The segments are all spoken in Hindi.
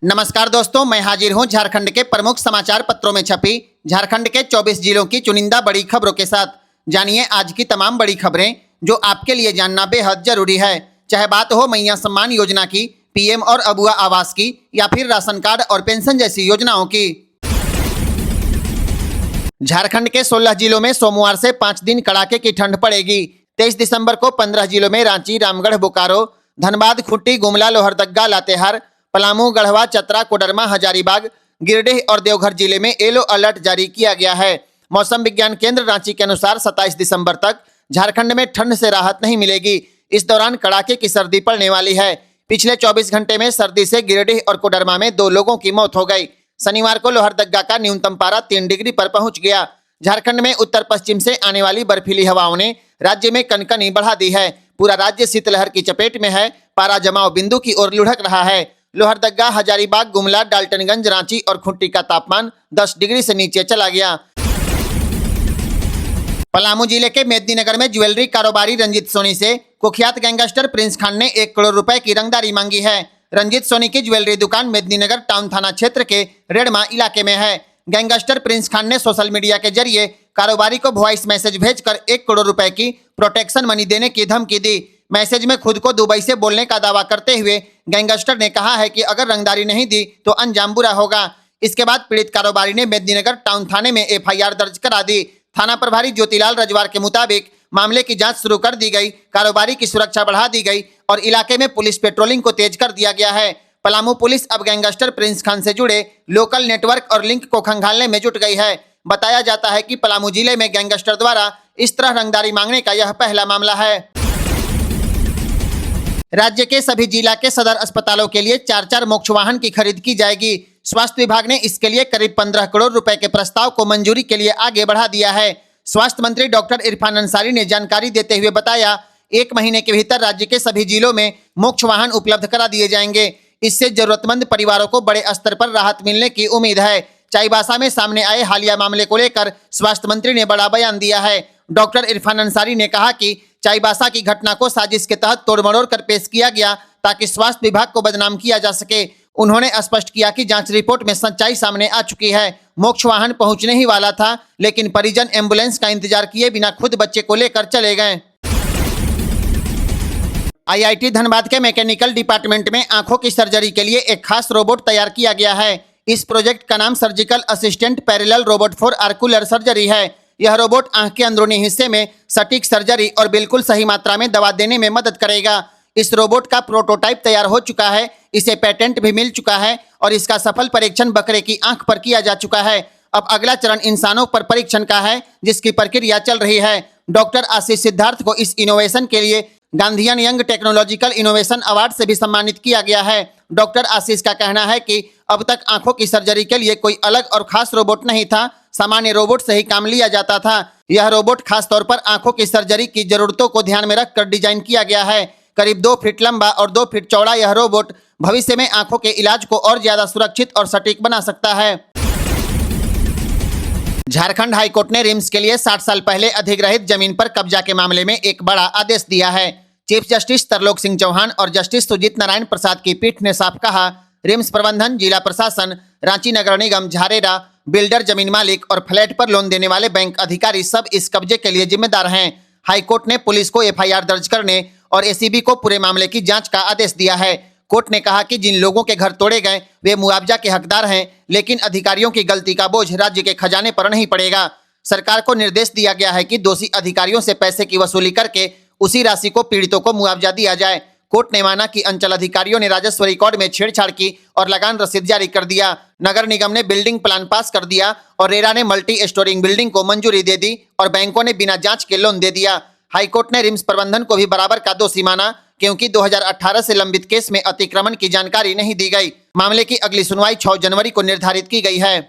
नमस्कार दोस्तों, मैं हाजिर हूं झारखंड के प्रमुख समाचार पत्रों में छपी झारखंड के 24 जिलों की चुनिंदा बड़ी खबरों के साथ। जानिए आज की तमाम बड़ी खबरें जो आपके लिए जानना बेहद जरूरी है। चाहे बात हो मैया सम्मान योजना की, पीएम और अबुआ आवास की, या फिर राशन कार्ड और पेंशन जैसी योजनाओं की। झारखंड के 16 जिलों में सोमवार से 5 दिन कड़ाके की ठंड पड़ेगी। 23 दिसंबर को 15 जिलों में रांची, रामगढ़, बोकारो, धनबाद, खूंटी, गुमला, लोहरदगा, लातेहार, पलामू, गढ़वा, चतरा, कोडरमा, हजारीबाग, गिरिडीह और देवघर जिले में येलो अलर्ट जारी किया गया है। मौसम विज्ञान केंद्र रांची के अनुसार 27 दिसंबर तक झारखंड में ठंड से राहत नहीं मिलेगी। इस दौरान कड़ाके की सर्दी पड़ने वाली है। पिछले 24 घंटे में सर्दी से गिरिडीह और कोडरमा में 2 लोगों की मौत हो गई। शनिवार को लोहरदगा का न्यूनतम पारा 3 डिग्री पर पहुंच गया। झारखंड में उत्तर पश्चिम से आने वाली बर्फीली हवाओं ने राज्य में कनकनी बढ़ा दी है। पूरा राज्य शीतलहर की चपेट में है। पारा जमाव बिंदु की ओर लुढ़क रहा है। लोहरदगा, हजारीबाग, गुमला, डाल्टनगंज, रांची और खूंटी का तापमान 10 डिग्री से नीचे चला गया। पलामू जिले के मेदिनीनगर में ज्वेलरी कारोबारी रंजीत सोनी से कुख्यात गैंगस्टर प्रिंस खान ने 1 करोड़ रुपए की रंगदारी मांगी है। रंजीत सोनी की ज्वेलरी दुकान मेदिनीनगर टाउन थाना क्षेत्र के रेड़मा इलाके में है। गैंगस्टर प्रिंस खान ने सोशल मीडिया के जरिए कारोबारी को वॉइस मैसेज भेजकर 1 करोड़ रुपए की प्रोटेक्शन मनी देने की धमकी दी। मैसेज में खुद को दुबई से बोलने का दावा करते हुए गैंगस्टर ने कहा है कि अगर रंगदारी नहीं दी तो अंजाम बुरा होगा। इसके बाद पीड़ित कारोबारी ने मेदिनीनगर टाउन थाने में एफआईआर दर्ज करा दी। थाना प्रभारी ज्योतिलाल रजवार के मुताबिक मामले की जांच शुरू कर दी गई। कारोबारी की सुरक्षा बढ़ा दी गई और इलाके में पुलिस पेट्रोलिंग को तेज कर दिया गया है। पलामू पुलिस अब गैंगस्टर प्रिंस खान से जुड़े लोकल नेटवर्क और लिंक को खंगालने में जुट गई है। बताया जाता है कि पलामू जिले में गैंगस्टर द्वारा इस तरह रंगदारी मांगने का यह पहला मामला है। राज्य के सभी जिला के सदर अस्पतालों के लिए 4-4 मोक्ष वाहन की खरीद की जाएगी। स्वास्थ्य विभाग ने इसके लिए करीब 15 करोड़ रुपए के प्रस्ताव को मंजूरी के लिए आगे बढ़ा दिया है। स्वास्थ्य मंत्री डॉक्टर इरफान अंसारी ने जानकारी देते हुए बताया, 1 महीने के भीतर राज्य के सभी जिलों में मोक्ष वाहन उपलब्ध करा दिए जाएंगे। इससे जरूरतमंद परिवारों को बड़े स्तर पर राहत मिलने की उम्मीद है। चाईबासा में सामने आए हालिया मामले को लेकर स्वास्थ्य मंत्री ने बड़ा बयान दिया है। डॉक्टर इरफान अंसारी ने कहा कि चाईबासा की घटना को साजिश के तहत तोड़-मरोड़ कर पेश किया गया ताकि स्वास्थ्य विभाग को बदनाम किया जा सके। उन्होंने स्पष्ट किया कि जांच रिपोर्ट में सच्चाई सामने आ चुकी है। मोक्ष वाहन पहुंचने ही वाला था, लेकिन परिजन एम्बुलेंस का इंतजार किए बिना खुद बच्चे को लेकर चले गए। आईआईटी धनबाद के मैकेनिकल डिपार्टमेंट में आंखों की सर्जरी के लिए एक खास रोबोट तैयार किया गया है। इस प्रोजेक्ट का नाम surgical assistant parallel robot for ocular surgery है। यह रोबोट आंख के अंदरूनी हिस्से में सटीक सर्जरी और बिल्कुल सही मात्रा में दवा देने में मदद करेगा। इस रोबोट का प्रोटोटाइप तैयार हो चुका है। इसे पेटेंट भी मिल चुका है और इसका सफल परीक्षण बकरे की आंख पर किया जा चुका है। अब अगला चरण इंसानों पर परीक्षण का है, जिसकी प्रक्रिया चल रही है। डॉक्टर आशीष सिद्धार्थ को इस इनोवेशन के लिए Gandhian young technological innovation award से भी सम्मानित किया गया है। डॉक्टर आशीष का कहना है कि अब तक आंखों की सर्जरी के लिए कोई अलग और खास रोबोट नहीं था, सामान्य रोबोट से ही काम लिया जाता था। यह रोबोट खास तौर पर आंखों की सर्जरी की जरूरतों को ध्यान में रखकर डिजाइन किया गया है। करीब 2 फीट लंबा और 2 फीट चौड़ा यह रोबोट भविष्य में आंखों के इलाज को और ज्यादा सुरक्षित और सटीक बना सकता है। झारखंड हाईकोर्ट ने रिम्स के लिए 60 साल पहले अधिग्रहित जमीन पर कब्जा के मामले में एक बड़ा आदेश दिया है। चीफ जस्टिस तरलोक सिंह चौहान और जस्टिस सुजीत नारायण प्रसाद की पीठ ने साफ कहा, रिम्स प्रबंधन, जिला प्रशासन, रांची नगर निगम, झारेरा, बिल्डर, जमीन मालिक और फ्लैट पर लोन देने वाले बैंक अधिकारी सब इस कब्जे के लिए जिम्मेदार हैं। हाईकोर्ट ने पुलिस को एफआईआर दर्ज करने और एसीबी को पूरे मामले की जांच का आदेश दिया है। कोर्ट ने कहा कि जिन लोगों के घर तोड़े गए वे मुआवजा के हकदार हैं, लेकिन अधिकारियों की गलती का बोझ राज्य के खजाने पर नहीं पड़ेगा। सरकार को निर्देश दिया गया है कि दोषी अधिकारियों से पैसे की वसूली करके उसी राशि को पीड़ितों को मुआवजा दिया जाए। कोर्ट ने माना कि अंचल अधिकारियों ने राजस्व रिकॉर्ड में छेड़छाड़ की और लगान रसीद जारी कर दिया। नगर निगम ने बिल्डिंग प्लान पास कर दिया और रेरा ने मल्टी स्टोरिंग बिल्डिंग को मंजूरी दे दी और बैंकों ने बिना जांच के लोन दे दिया। हाईकोर्ट ने रिम्स प्रबंधन को भी बराबर का दोषी माना, क्योंकि 2018 से लंबित केस में अतिक्रमण की जानकारी नहीं दी गई। मामले की अगली सुनवाई 6 जनवरी को निर्धारित की गई है।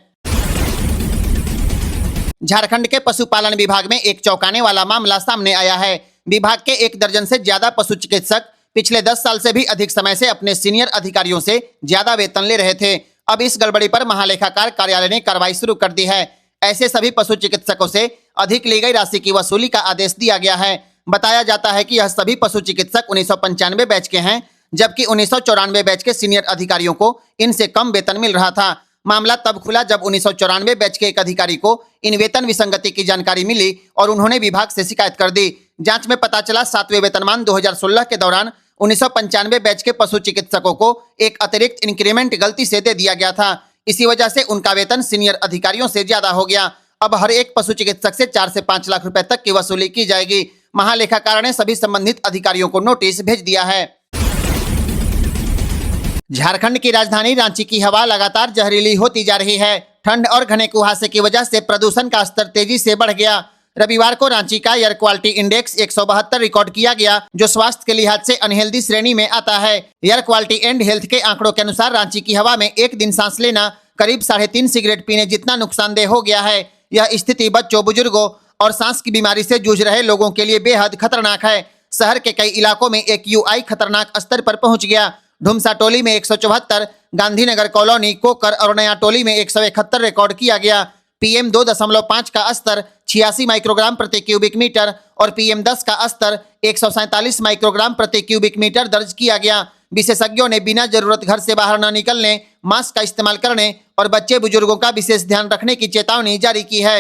झारखंड के पशुपालन विभाग में एक चौंकाने वाला मामला सामने आया है। विभाग के 1 दर्जन से ज्यादा पशु चिकित्सक पिछले 10 साल से भी अधिक समय से अपने सीनियर अधिकारियों से ज्यादा वेतन ले रहे थे। अब इस गड़बड़ी पर महालेखाकार कार्यालय ने कार्रवाई शुरू कर दी है। ऐसे सभी पशु चिकित्सकों से अधिक ली गई राशि की वसूली का आदेश दिया गया है। बताया जाता है कि यह सभी पशु चिकित्सक 1995 बैच के हैं। जबकि 1994 बैच के सीनियर अधिकारियों को इनसे कम वेतन मिल रहा था। मामला तब खुला जब 1994 बैच के एक अधिकारी को इन वेतन विसंगति की जानकारी मिली और उन्होंने विभाग से शिकायत कर दी। जांच में पता चला 7वें वेतनमान 2016 के दौरान 1995 बैच के पशु चिकित्सकों को एक अतिरिक्त इंक्रीमेंट गलती से दे दिया गया था। इसी वजह से उनका वेतन सीनियर अधिकारियों से ज्यादा हो गया। अब हर एक पशु चिकित्सक से 4 से 5 लाख रुपए तक की वसूली की जाएगी। महालेखाकार ने सभी संबंधित अधिकारियों को नोटिस भेज दिया है। झारखंड की राजधानी रांची की हवा लगातार जहरीली होती जा रही है। ठंड और घने कुहासे की वजह से प्रदूषण का स्तर तेजी से बढ़ गया। रविवार को रांची का एयर क्वालिटी इंडेक्स 172 रिकॉर्ड किया गया, जो स्वास्थ्य के लिहाज से अनहेल्दी श्रेणी में आता है। एयर क्वालिटी एंड हेल्थ के आंकड़ों के अनुसार रांची की हवा में एक दिन सांस लेना करीब 3.5 सिगरेट पीने जितना नुकसानदेह हो गया है। यह स्थिति बच्चों, बुजुर्गों और सांस की बीमारी से जूझ रहे लोगों के लिए बेहद खतरनाक है। शहर के कई इलाकों में AQI खतरनाक स्तर पर पहुंच गया। ढुमसा टोली में 174, गांधीनगर कॉलोनी, कोकर और नया टोली में 171 रिकॉर्ड किया गया। PM 2.5 का स्तर 86 माइक्रोग्राम प्रति क्यूबिक मीटर और PM 10 का स्तर 147 माइक्रोग्राम प्रति क्यूबिक मीटर दर्ज किया गया। विशेषज्ञों ने बिना जरूरत घर से बाहर न निकलने, मास्क का इस्तेमाल करने और बच्चे बुजुर्गों का विशेष ध्यान रखने की चेतावनी जारी की है।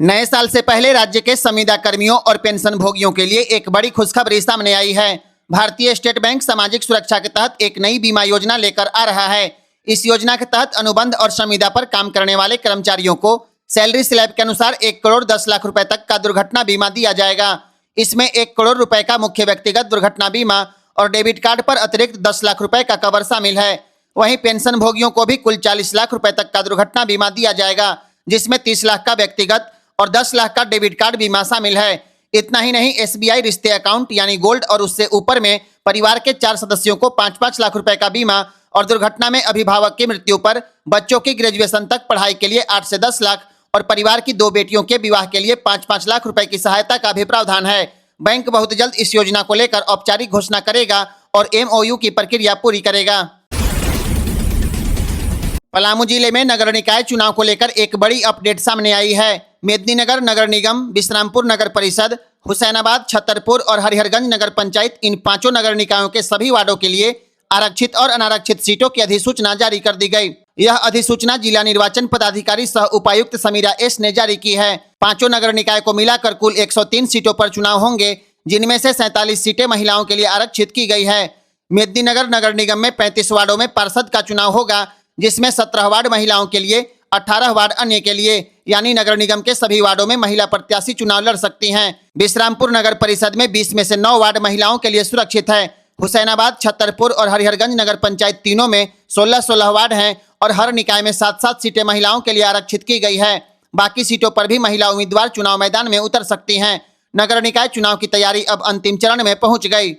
नए साल से पहले राज्य के संविदा कर्मियों और पेंशन भोगियों के लिए एक बड़ी खुशखबरी सामने आई है। भारतीय स्टेट बैंक सामाजिक सुरक्षा के तहत एक नई बीमा योजना लेकर आ रहा है। इस योजना के तहत अनुबंध और संविदा पर काम करने वाले कर्मचारियों को सैलरी स्लैब के अनुसार 1 करोड़ 10 लाख रुपए तक का दुर्घटना बीमा दिया जाएगा। इसमें 1 करोड़ रुपए का मुख्य व्यक्तिगत दुर्घटना बीमा और डेबिट कार्ड पर अतिरिक्त 10 लाख रुपए का कवर शामिल है। वहीं पेंशन भोगियों को भी कुल 40 लाख रुपए तक का दुर्घटना बीमा दिया जाएगा, जिसमें 30 लाख का व्यक्तिगत और 10 लाख का डेबिट कार्ड बीमा शामिल है। इतना ही नहीं, SBI रिश्ते अकाउंट यानी गोल्ड और उससे ऊपर में परिवार के 4 सदस्यों को 5-5 लाख रुपए का बीमा और दुर्घटना में अभिभावक की मृत्यु पर बच्चों की ग्रेजुएशन तक पढ़ाई के लिए 8 से 10 लाख और परिवार की 2 बेटियों के विवाह के लिए 5-5 लाख रुपए की सहायता का भी प्रावधान है। बैंक बहुत जल्द इस योजना को लेकर औपचारिक घोषणा करेगा और MOU की प्रक्रिया पूरी करेगा। पलामू जिले में नगर निकाय चुनाव को लेकर एक बड़ी अपडेट सामने आई है। मेदिनीनगर नगर निगम, विश्रामपुर नगर परिषद, हुसैनाबाद, छतरपुर और हरिहरगंज नगर पंचायत, इन 5 नगर निकायों के सभी वार्डों के लिए आरक्षित और अनारक्षित सीटों की अधिसूचना जारी कर दी गई। यह अधिसूचना जिला निर्वाचन पदाधिकारी सह उपायुक्त समीरा S ने जारी की है। 5 नगर निकाय को मिलाकर कुल 103 सीटों पर चुनाव होंगे, जिनमें से 47 सीटें महिलाओं के लिए आरक्षित की गई है। मेदिनीनगर नगर निगम में 35 वार्डों में पार्षद का चुनाव होगा, जिसमें 17 वार्ड महिलाओं के लिए, 18 वार्ड अन्य के लिए, यानी नगर निगम के सभी वार्डों में महिला प्रत्याशी चुनाव लड़ सकती हैं। विश्रामपुर नगर परिषद में 20 में से 9 वार्ड महिलाओं के लिए सुरक्षित है। हुसैनाबाद, छतरपुर और हरिहरगंज नगर पंचायत तीनों में 16-16 वार्ड हैं और हर निकाय में 7-7 सीटें महिलाओं के लिए आरक्षित की गई है। बाकी सीटों पर भी महिला उम्मीदवार चुनाव मैदान में उतर सकती हैं। नगर निकाय चुनाव की तैयारी अब अंतिम चरण में पहुंच गई।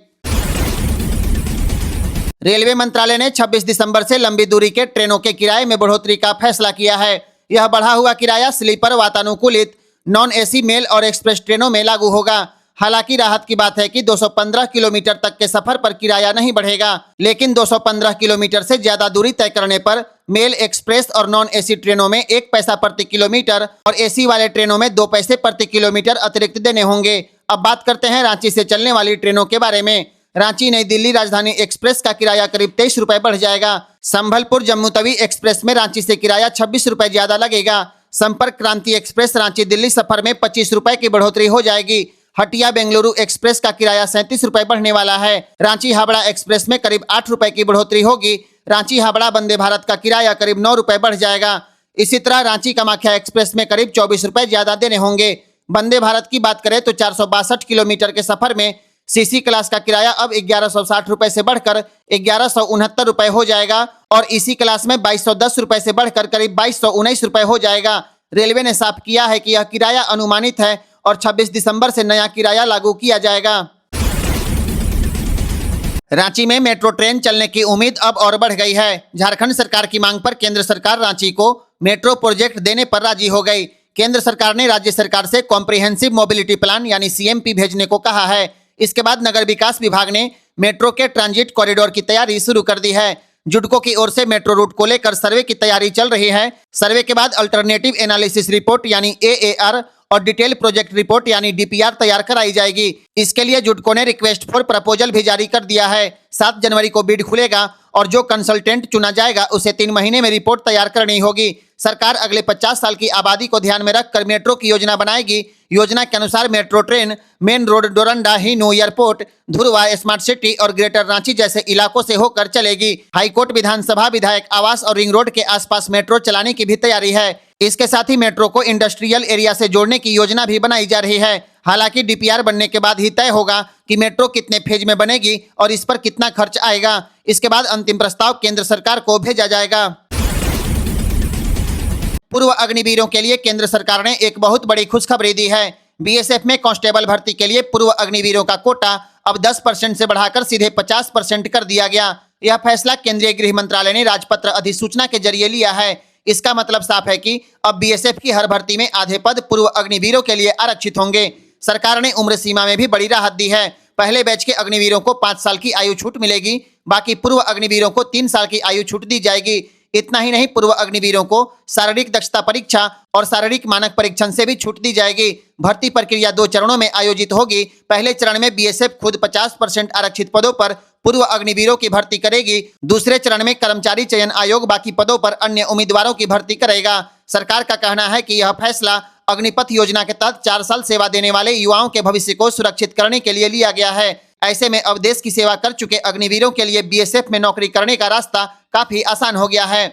रेलवे मंत्रालय ने 26 दिसंबर से लंबी दूरी के ट्रेनों के किराए में बढ़ोतरी का फैसला किया है। यह बढ़ा हुआ किराया स्लीपर, वातानुकूलित, नॉन AC मेल और एक्सप्रेस ट्रेनों में लागू होगा। हालांकि राहत की बात है कि 215 किलोमीटर तक के सफर पर किराया नहीं बढ़ेगा, लेकिन 215 किलोमीटर से ज्यादा दूरी तय करने पर मेल, एक्सप्रेस और नॉन AC ट्रेनों में 1 पैसा प्रति किलोमीटर और AC वाले ट्रेनों में 2 पैसे प्रति किलोमीटर अतिरिक्त देने होंगे। अब बात करते हैं रांची से चलने वाली ट्रेनों के बारे में। रांची नई दिल्ली राजधानी एक्सप्रेस का किराया करीब 23 रुपए बढ़ जाएगा। संभलपुर जम्मू तवी एक्सप्रेस में रांची से किराया 26 रुपए ज्यादा लगेगा। संपर्क क्रांति एक्सप्रेस रांची दिल्ली सफर में 25 रुपए की बढ़ोतरी हो जाएगी। हटिया बेंगलुरु एक्सप्रेस का किराया 37 रुपए बढ़ने वाला है। रांची हावड़ा एक्सप्रेस में करीब 8 रुपए की बढ़ोतरी होगी। रांची हावड़ा वंदे भारत का किराया करीब 9 रुपए बढ़ जाएगा। इसी तरह रांची कामाख्या एक्सप्रेस में करीब 24 रुपए ज्यादा देने होंगे। वंदे भारत की बात करें तो 462 किलोमीटर के सफर में CC क्लास का किराया अब 1160 रुपए से बढ़कर 1169 रुपए हो जाएगा और इसी क्लास में 2210 रुपए से बढ़कर करीब 2219 रुपए हो जाएगा। रेलवे ने साफ किया है कि यह किराया अनुमानित है और 26 दिसंबर से नया किराया लागू किया जाएगा। रांची में मेट्रो ट्रेन चलने की उम्मीद अब और बढ़ गई है। झारखंड सरकार की मांग पर केंद्र सरकार रांची को मेट्रो प्रोजेक्ट देने पर राजी हो गई। केंद्र सरकार ने राज्य सरकार से कॉम्प्रिहेंसिव मोबिलिटी प्लान यानी CMP भेजने को कहा है। इसके बाद नगर विकास विभाग ने मेट्रो के ट्रांजिट कॉरिडोर की तैयारी शुरू कर दी है। जुडको की ओर से मेट्रो रूट को लेकर सर्वे की तैयारी चल रही है। सर्वे के बाद अल्टरनेटिव एनालिसिस रिपोर्ट यानी AAR और डिटेल प्रोजेक्ट रिपोर्ट यानी डीपीआर तैयार कराई जाएगी। इसके लिए जुडको ने रिक्वेस्ट फॉर प्रपोजल भी जारी कर दिया है। 7 जनवरी को बिड खुलेगा और जो कंसल्टेंट चुना जाएगा उसे 3 महीने में रिपोर्ट तैयार करनी होगी। सरकार अगले 50 साल की आबादी को ध्यान में रखकर मेट्रो की योजना बनाएगी। योजना के अनुसार metro train main road Doranda, Hinoo airport, Dhurwa, smart city और ग्रेटर रांची जैसे इलाकों से होकर चलेगी। हाईकोर्ट, विधानसभा, विधायक आवास और रिंग रोड के आसपास मेट्रो चलाने की भी तैयारी है। इसके साथ ही मेट्रो को इंडस्ट्रियल एरिया से जोड़ने की योजना भी बनाई जा रही है। हालांकि डीपीआर बनने के बाद ही तय होगा कि मेट्रो कितने फेज में बनेगी और इस पर कितना खर्च आएगा। इसके बाद अंतिम प्रस्ताव केंद्र सरकार को भेजा जाएगा। पूर्व अग्निवीरों के लिए केंद्र सरकार ने एक बहुत बड़ी खुशखबरी दी है। बीएसएफ में कांस्टेबल भर्ती के लिए पूर्व अग्निवीरों का कोटा अब 10% से बढ़ाकर सीधे 50% कर दिया गया। यह फैसला केंद्रीय गृह मंत्रालय ने राजपत्र अधिसूचना के जरिए लिया है। इसका मतलब साफ है कि अब बीएसएफ की हर भर्ती में आधे पद पूर्व अग्निवीरों के लिए आरक्षित होंगे। सरकार ने उम्र सीमा में भी बड़ी राहत दी है। पहले बैच के अग्निवीरों को 5 साल की आयु छूट मिलेगी, बाकी पूर्व अग्निवीरों को 3 साल की आयु छूट दी जाएगी। इतना ही नहीं, पूर्व अग्निवीरों को शारीरिक दक्षता परीक्षा और शारीरिक मानक परीक्षण से भी छूट दी जाएगी। भर्ती प्रक्रिया 2 चरणों में आयोजित होगी। पहले चरण में बीएसएफ खुद 50% आरक्षित पदों पर पूर्व अग्निवीरों की भर्ती करेगी। दूसरे चरण में कर्मचारी चयन आयोग बाकी पदों पर अन्य उम्मीदवारों की भर्ती करेगा। सरकार का कहना है कि यह फैसला अग्निपथ योजना के तहत 4 साल सेवा देने वाले युवाओं के भविष्य को सुरक्षित करने के लिए लिया गया है। ऐसे में अब देश की सेवा कर चुके अग्निवीरों के लिए बीएसएफ में नौकरी करने का रास्ता काफी आसान हो गया है।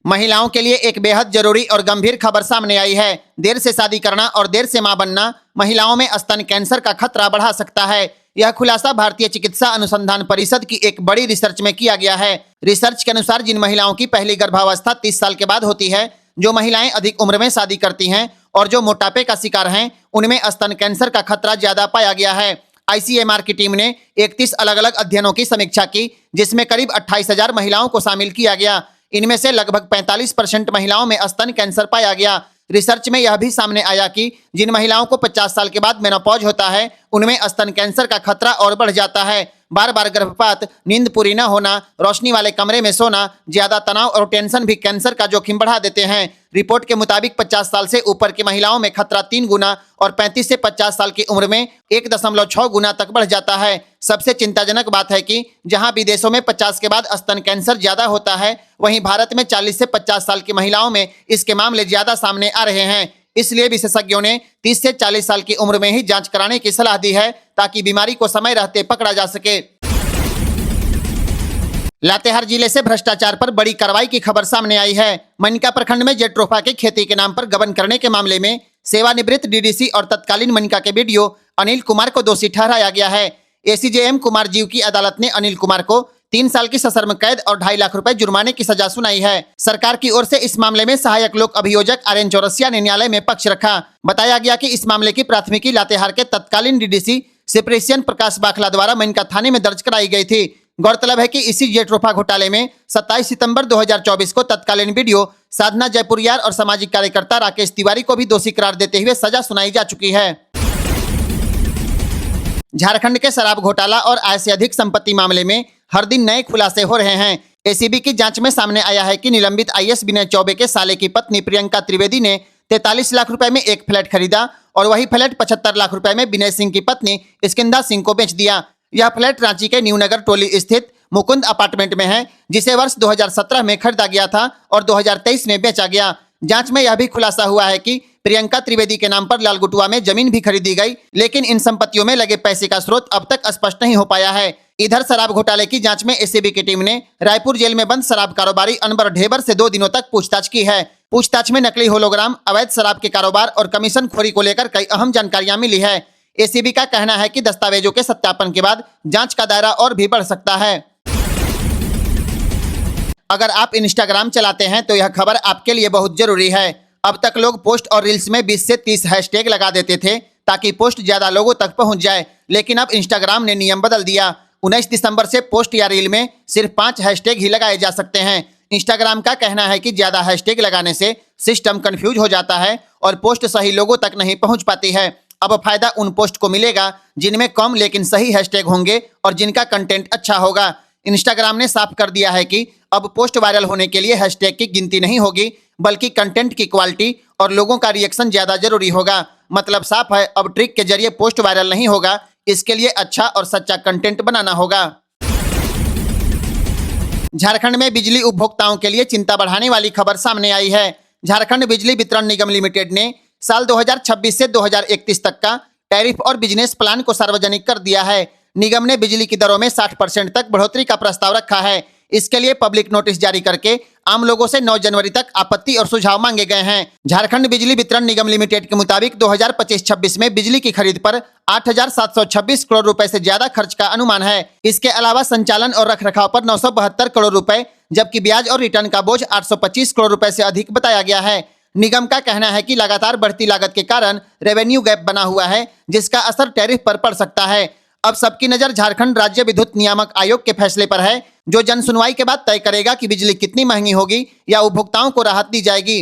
महिलाओं के लिए एक बेहद जरूरी और गंभीर खबर सामने आई है। देर से शादी करना और देर से मां बनना महिलाओं में स्तन कैंसर का खतरा बढ़ा सकता है। यह खुलासा भारतीय चिकित्सा अनुसंधान परिषद की एक बड़ी रिसर्च में किया गया है। रिसर्च के अनुसार जिन महिलाओं की पहली गर्भावस्था 30 साल के बाद होती है, जो महिलाएं अधिक उम्र में शादी करती हैं और जो मोटापे का शिकार हैं, उनमें स्तन कैंसर का खतरा ज्यादा पाया गया है। आईसीएमआर की टीम ने 31 अलग अलग अध्ययनों की समीक्षा की, जिसमें करीब 28,000 महिलाओं को शामिल किया गया। इनमें से लगभग 45% महिलाओं में स्तन कैंसर पाया गया। रिसर्च में यह भी सामने आया कि जिन महिलाओं को 50 साल के बाद मेनोपॉज होता है, उनमें स्तन कैंसर का खतरा और बढ़ जाता है। बार बार गर्भपात, नींद पूरी न होना, रोशनी वाले कमरे में सोना, ज्यादा तनाव और टेंशन भी कैंसर का जोखिम बढ़ा देते हैं। रिपोर्ट के मुताबिक 50 साल से ऊपर की महिलाओं में खतरा 3 गुना और 35 से 50 साल की उम्र में 1.6 गुना तक बढ़ जाता है। सबसे चिंताजनक बात है कि जहां विदेशों में 50 के बाद स्तन कैंसर ज्यादा होता है, वहीं भारत में 40 से 50 साल की महिलाओं में इसके मामले ज्यादा सामने आ रहे हैं। इसलिए विशेषज्ञों ने 30 से 40 साल की उम्र में ही जांच कराने की सलाह दी है, ताकि बीमारी को समय रहते पकड़ा जा सके। लातेहार जिले से भ्रष्टाचार पर बड़ी कार्रवाई की खबर सामने आई है। मनिका प्रखंड में जेट्रोफा की खेती के नाम पर गबन करने के मामले में सेवानिवृत्त डीडीसी और तत्कालीन मनिका के बीडीओ अनिल कुमार को दोषी ठहराया गया है। एसीजेएम कुमार जीव की अदालत ने अनिल कुमार को 3 साल की सश्रम कैद और 2.5 लाख रुपए जुर्माने की सजा सुनाई है। सरकार की ओर से इस मामले में सहायक लोक अभियोजक आर्यन चौरसिया ने न्यायालय में पक्ष रखा। बताया गया कि इस मामले की प्राथमिकी लातेहार के तत्कालीन डीडीसी सेपरेशियन प्रकाश बाखला द्वारा मनिका थाने में दर्ज कराई गई थी। गौरतलब है कि इसी जेट्रोफा घोटाले में 27 सितंबर 2024 को तत्कालीन बीडीओ साधना जयपुरियार और सामाजिक कार्यकर्ता राकेश तिवारी को भी दोषी करार देते हुए सजा सुनाई जा चुकी है। झारखंड के शराब घोटाला और आय से अधिक संपत्ति मामले में हर दिन नए खुलासे हो रहे हैं। एसीबी की जांच में सामने आया है कि निलंबित आईएएस विनय चौबे के साले की पत्नी प्रियंका त्रिवेदी ने 43 लाख रुपए में एक फ्लैट खरीदा और वही फ्लैट 75 लाख रुपए में विनय सिंह की पत्नी स्किंदा सिंह को बेच दिया। यह फ्लैट रांची के न्यू नगर टोली स्थित मुकुंद अपार्टमेंट में है, जिसे वर्ष 2017 में खरीदा गया था और 2023 में बेचा गया। जांच में यह भी खुलासा हुआ है कि प्रियंका त्रिवेदी के नाम पर लालगुटुआ में जमीन भी खरीदी गई, लेकिन इन संपत्तियों में लगे पैसे का स्रोत अब तक स्पष्ट नहीं हो पाया है। इधर शराब घोटाले की जांच में एसीबी की टीम ने रायपुर जेल में बंद शराब कारोबारी अनवर ढेबर से 2 दिनों तक पूछताछ की है। पूछताछ में नकली होलोग्राम, अवैध शराब के कारोबार और कमीशन खोरी को लेकर कई अहम जानकारियां मिली है। एसीबी का कहना है कि दस्तावेजों के सत्यापन के बाद जांच का दायरा और भी बढ़ सकता है। अगर आप इंस्टाग्राम चलाते हैं तो यह खबर आपके लिए बहुत जरूरी है। अब तक लोग पोस्ट और रील्स में 20 से 30 हैशटैग लगा देते थे ताकि पोस्ट ज्यादा लोगों तक पहुंच जाए, लेकिन अब इंस्टाग्राम ने नियम बदल दिया। 19 दिसंबर से पोस्ट या रील में सिर्फ 5 हैशटैग ही लगाए जा सकते हैं। इंस्टाग्राम का कहना है कि ज्यादा हैशटैग लगाने से सिस्टम कंफ्यूज हो जाता है और पोस्ट सही लोगों तक नहीं पहुंच पाती है। अब फायदा उन पोस्ट को मिलेगा जिनमें कम लेकिन सही हैशटैग होंगे और जिनका कंटेंट अच्छा होगा। इंस्टाग्राम ने साफ कर दिया है कि अब पोस्ट वायरल होने के लिए हैशटैग की गिनती नहीं होगी, बल्कि कंटेंट की क्वालिटी और लोगों का रिएक्शन ज्यादा जरूरी होगा। मतलब साफ है, अब ट्रिक के जरिए पोस्ट वायरल नहीं होगा, इसके लिए अच्छा और सच्चा कंटेंट बनाना होगा। झारखंड में बिजली उपभोक्ताओं के लिए चिंता बढ़ाने वाली खबर सामने आई है। झारखंड बिजली वितरण निगम लिमिटेड ने साल 2026 से 2031 तक का टैरिफ और बिजनेस प्लान को सार्वजनिक कर दिया है। निगम ने बिजली की दरों में 60% तक बढ़ोतरी का प्रस्ताव रखा है। इसके लिए पब्लिक नोटिस जारी करके आम लोगों से 9 जनवरी तक आपत्ति और सुझाव मांगे गए हैं। झारखंड बिजली वितरण निगम लिमिटेड के मुताबिक 2025-26 में बिजली की खरीद पर 8,726 करोड़ रुपए से ज्यादा खर्च का अनुमान है। इसके अलावा संचालन और रखरखाव पर 972 करोड़ रुपए, जबकि ब्याज और रिटर्न का बोझ 825 करोड़ रुपए से अधिक बताया गया है। निगम का कहना है कि लगातार बढ़ती लागत के कारण रेवेन्यू गैप बना हुआ है, जिसका असर टैरिफ पर पड़ सकता है। अब सबकी नजर झारखंड राज्य विद्युत नियामक आयोग के फैसले पर है, जो जन सुनवाई के बाद तय करेगा कि बिजली कितनी महंगी होगी या उपभोक्ताओं को राहत दी जाएगी।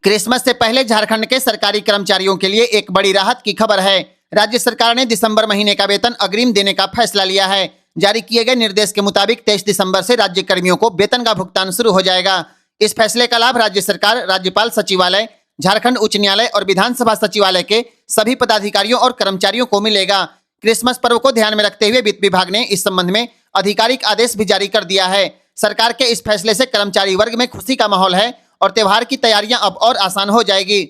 क्रिसमस से पहले झारखंड के सरकारी कर्मचारियों के लिए एक बड़ी राहत की खबर है। राज्य सरकार ने दिसंबर महीने का वेतन अग्रिम देने का फैसला लिया है। जारी किए गए निर्देश के मुताबिक 23 दिसंबर से राज्य कर्मियों को वेतन का भुगतान शुरू हो जाएगा। इस फैसले का लाभ राज्य सरकार, राज्यपाल सचिवालय, झारखंड उच्च न्यायालय और विधानसभा सचिवालय के सभी पदाधिकारियों और कर्मचारियों को मिलेगा। क्रिसमस पर्व को ध्यान में रखते हुए वित्त विभाग ने इस संबंध में आधिकारिक आदेश भी जारी कर दिया है। सरकार के इस फैसले से कर्मचारी वर्ग में खुशी का माहौल है और त्योहार की तैयारियां अब और आसान हो जाएगी।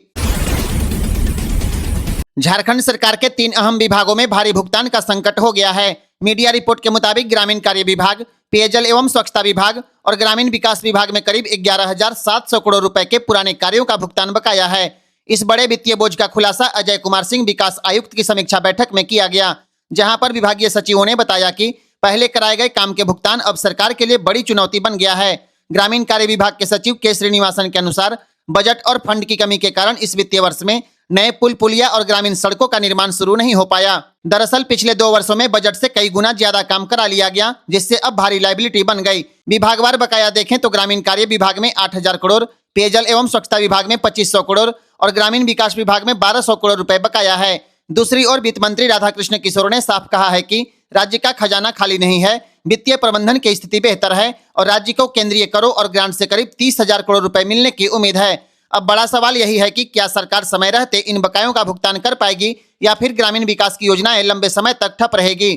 झारखंड सरकार के 3 अहम विभागों में भारी भुगतान का संकट हो गया है। मीडिया रिपोर्ट के मुताबिक ग्रामीण कार्य विभाग, पेयजल एवं स्वच्छता विभाग और ग्रामीण विकास विभाग में करीब 11,700 करोड़ रुपए के पुराने कार्यों का भुगतान बकाया है। इस बड़े वित्तीय बोझ का खुलासा अजय कुमार सिंह, विकास आयुक्त की समीक्षा बैठक में किया गया, जहां पर विभागीय सचिवों ने बताया कि पहले कराए गए काम के भुगतान अब सरकार के लिए बड़ी चुनौती बन गया है। ग्रामीण कार्य विभाग के सचिव के श्रीनिवासन के अनुसार बजट और फंड की कमी के कारण इस वित्तीय वर्ष में नए पुल, पुलिया और ग्रामीण सड़कों का निर्माण शुरू नहीं हो पाया। दरअसल पिछले 2 वर्षों में बजट से कई गुना ज्यादा काम करा लिया गया, जिससे अब भारी लायबिलिटी बन गई। विभागवार बकाया देखें तो ग्रामीण कार्य विभाग में 8,000 करोड़, पेयजल एवं स्वच्छता विभाग में 2,500 करोड़ और ग्रामीण विकास विभाग में 1,200 करोड़ रुपए बकाया है। दूसरी ओर वित्त मंत्री राधाकृष्ण किशोर ने साफ कहा है कि राज्य का खजाना खाली नहीं है, वित्तीय प्रबंधन की स्थिति बेहतर है और राज्य को केंद्रीय करों और ग्रांट से करीब 30,000 करोड़ रुपए मिलने की उम्मीद है। अब बड़ा सवाल यही है कि क्या सरकार समय रहते इन बकायों का भुगतान कर पाएगी या फिर ग्रामीण विकास की योजनाएं लंबे समय तक ठप रहेगी।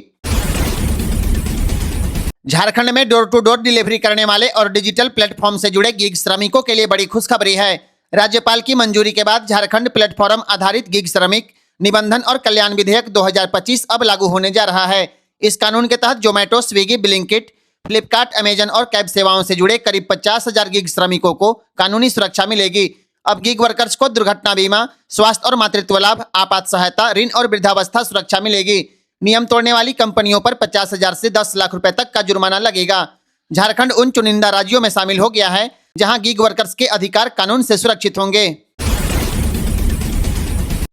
झारखंड में डोर टू डोर डिलीवरी करने वाले और डिजिटल प्लेटफॉर्म से जुड़े गिग श्रमिकों के लिए बड़ी खुशखबरी है। राज्यपाल की मंजूरी के बाद झारखंड प्लेटफॉर्म आधारित गिग श्रमिक निबंधन और कल्याण विधेयक 2025 अब लागू होने जा रहा है। इस कानून के तहत Zomato, Swiggy, Blinkit, Flipkart, Amazon और कैब सेवाओं से जुड़े करीब 50,000 गिग श्रमिकों को कानूनी सुरक्षा मिलेगी। अब गिग वर्कर्स को दुर्घटना बीमा, स्वास्थ्य और मातृत्व लाभ, आपात सहायता, ऋण और वृद्धावस्था सुरक्षा मिलेगी। नियम तोड़ने वाली कंपनियों पर 50,000 से 10 लाख रुपए तक का जुर्माना लगेगा। झारखंड उन चुनिंदा राज्यों में शामिल हो गया है जहां गिग वर्कर्स के अधिकार कानून से सुरक्षित होंगे।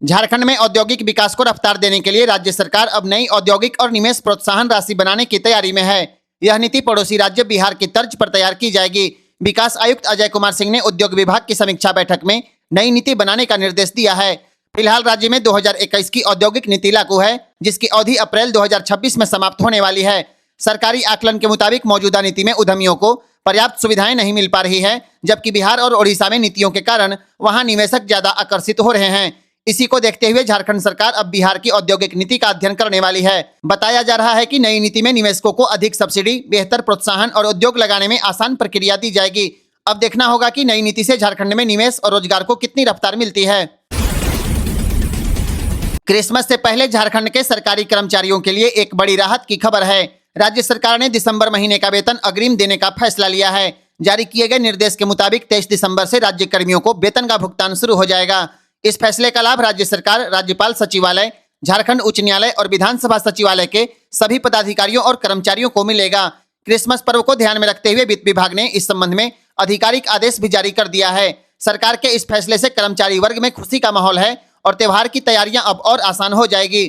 झारखंड में औद्योगिक विकास को रफ्तार देने के लिए राज्य सरकार अब नई औद्योगिक और निवेश प्रोत्साहन राशि बनाने की तैयारी में है। यह नीति पड़ोसी राज्य बिहार की तर्ज पर तैयार की जाएगी। विकास आयुक्त अजय कुमार सिंह ने उद्योग विभाग की समीक्षा बैठक में नई नीति बनाने का निर्देश दिया है। फिलहाल राज्य में 2021 की औद्योगिक नीति लागू है, जिसकी अवधि अप्रैल 2026 में समाप्त होने वाली है। सरकारी आकलन के मुताबिक मौजूदा नीति में उद्यमियों को पर्याप्त सुविधाएं नहीं मिल पा रही है, जबकि बिहार और ओडिशा में नीतियों के कारण वहां निवेशक ज्यादा आकर्षित हो रहे हैं। इसी को देखते हुए झारखंड सरकार अब बिहार की औद्योगिक नीति का अध्ययन करने वाली है। बताया जा रहा है कि नई नीति में निवेशकों को अधिक सब्सिडी, बेहतर प्रोत्साहन और उद्योग लगाने में आसान प्रक्रिया दी जाएगी। अब देखना होगा कि नई नीति से झारखंड में निवेश और रोजगार को कितनी रफ्तार मिलती है। क्रिसमस से पहले झारखंड के सरकारी कर्मचारियों के लिए एक बड़ी राहत की खबर है। राज्य सरकार ने दिसंबर महीने का वेतन अग्रिम देने का फैसला लिया है। जारी किए गए निर्देश के मुताबिक 23 दिसंबर से राज्य कर्मियों को वेतन का भुगतान शुरू हो जाएगा। इस फैसले का लाभ राज्य सरकार, राज्यपाल सचिवालय, झारखंड उच्च न्यायालय और विधानसभा सचिवालय के सभी पदाधिकारियों और कर्मचारियों को मिलेगा। क्रिसमस पर्व को ध्यान में रखते हुए वित्त विभाग ने इस संबंध में आधिकारिक आदेश भी जारी कर दिया है। सरकार के इस फैसले से कर्मचारी वर्ग में खुशी का माहौल है और त्योहार की तैयारियां अब और आसान हो जाएगी।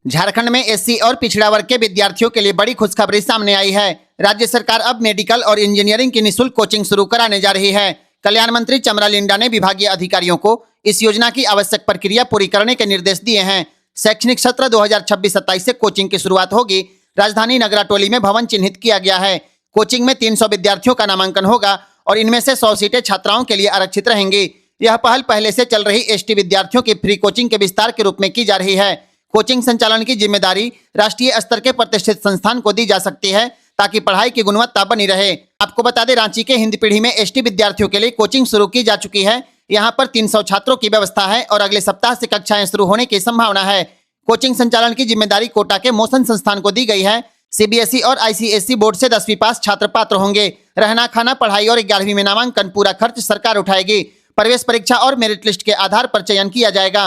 झारखंड में एससी और पिछड़ा वर्ग के विद्यार्थियों के लिए बड़ी खुशखबरी सामने आई है। राज्य सरकार अब मेडिकल और इंजीनियरिंग की निःशुल्क कोचिंग शुरू कराने जा रही है। कल्याण मंत्री चमरा लिंडा ने विभागीय अधिकारियों को इस योजना की आवश्यक प्रक्रिया पूरी करने के निर्देश दिए हैं। शैक्षणिक सत्र 2026-27 से कोचिंग की शुरुआत होगी। राजधानी नगराटोली में भवन चिन्हित किया गया है। कोचिंग में 300 विद्यार्थियों का नामांकन होगा और इनमें से 100 सीटें छात्राओं के लिए आरक्षित रहेंगी। यह पहल पहले से चल रही एसटी विद्यार्थियों की फ्री कोचिंग के विस्तार के रूप में की जा रही है। कोचिंग संचालन की जिम्मेदारी राष्ट्रीय स्तर के प्रतिष्ठित संस्थान को दी जा सकती है ताकि पढ़ाई की गुणवत्ता बनी रहे। आपको बता दें, रांची के हिंद पीढ़ी में एसटी विद्यार्थियों के लिए कोचिंग शुरू की जा चुकी है। यहां पर 300 छात्रों की व्यवस्था है और अगले सप्ताह से कक्षाएं शुरू होने की संभावना है। कोचिंग संचालन की जिम्मेदारी कोटा के मोशन संस्थान को दी गई है। सीबीएसई और आईसीएसई बोर्ड से 10वीं पास छात्र पात्र होंगे। रहना, खाना, पढ़ाई और 11वीं में नामांकन पूरा खर्च सरकार उठाएगी। प्रवेश परीक्षा और मेरिट लिस्ट के आधार पर चयन किया जाएगा।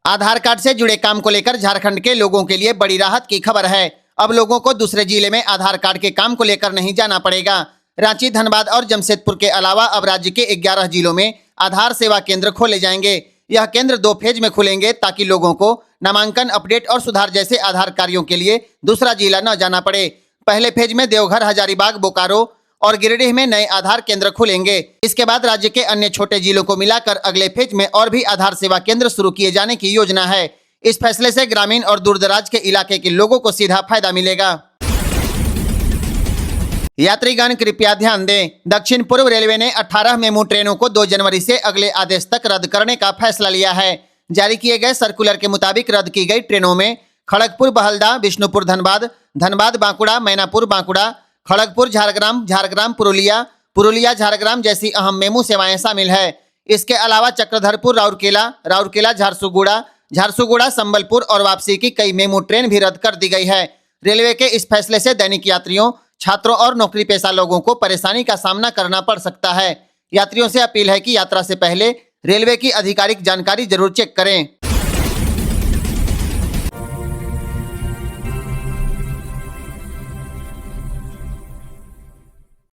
आधार कार्ड से जुड़े काम को लेकर झारखंड के लोगों के लिए बड़ी राहत की खबर है। अब लोगों को दूसरे जिले में आधार कार्ड के काम को लेकर नहीं जाना पड़ेगा। रांची, धनबाद और जमशेदपुर के अलावा अब राज्य के 11 जिलों में आधार सेवा केंद्र खोले जाएंगे। यह केंद्र 2 फेज में खुलेंगे ताकि लोगों को नामांकन, अपडेट और सुधार जैसे आधार कार्यों के लिए दूसरा जिला न जाना पड़े। पहले फेज में देवघर, हजारीबाग, बोकारो और गिरिडीह में नए आधार केंद्र खुलेंगे। इसके बाद राज्य के अन्य छोटे जिलों को मिलाकर अगले फेज में और भी आधार सेवा केंद्र शुरू किए जाने की योजना है। इस फैसले से ग्रामीण और दूरदराज के इलाके के लोगों को सीधा फायदा मिलेगा। यात्रीगण कृपया ध्यान दें, दक्षिण पूर्व रेलवे ने 18 मेमू ट्रेनों को 2 जनवरी से अगले आदेश तक रद्द करने का फैसला लिया है। जारी किए गए सर्कुलर के मुताबिक रद्द की गई ट्रेनों में खड़गपुर बहलदा, बिष्णुपुर धनबाद, धनबाद बांकुड़ा, मैनापुर बांकुड़ा, खड़गपुर झारग्राम, झारग्राम पुरुलिया, पुरुलिया झारग्राम जैसी अहम मेमू सेवाएं शामिल है। इसके अलावा चक्रधरपुर राउरकेला, राउरकेला झारसुगुड़ा, झारसुगुड़ा संबलपुर और वापसी की कई मेमू ट्रेन भी रद्द कर दी गई है। रेलवे के इस फैसले से दैनिक यात्रियों, छात्रों और नौकरी पेशा लोगों को परेशानी का सामना करना पड़ सकता है। यात्रियों से अपील है कि यात्रा से पहले रेलवे की आधिकारिक जानकारी जरूर चेक करें।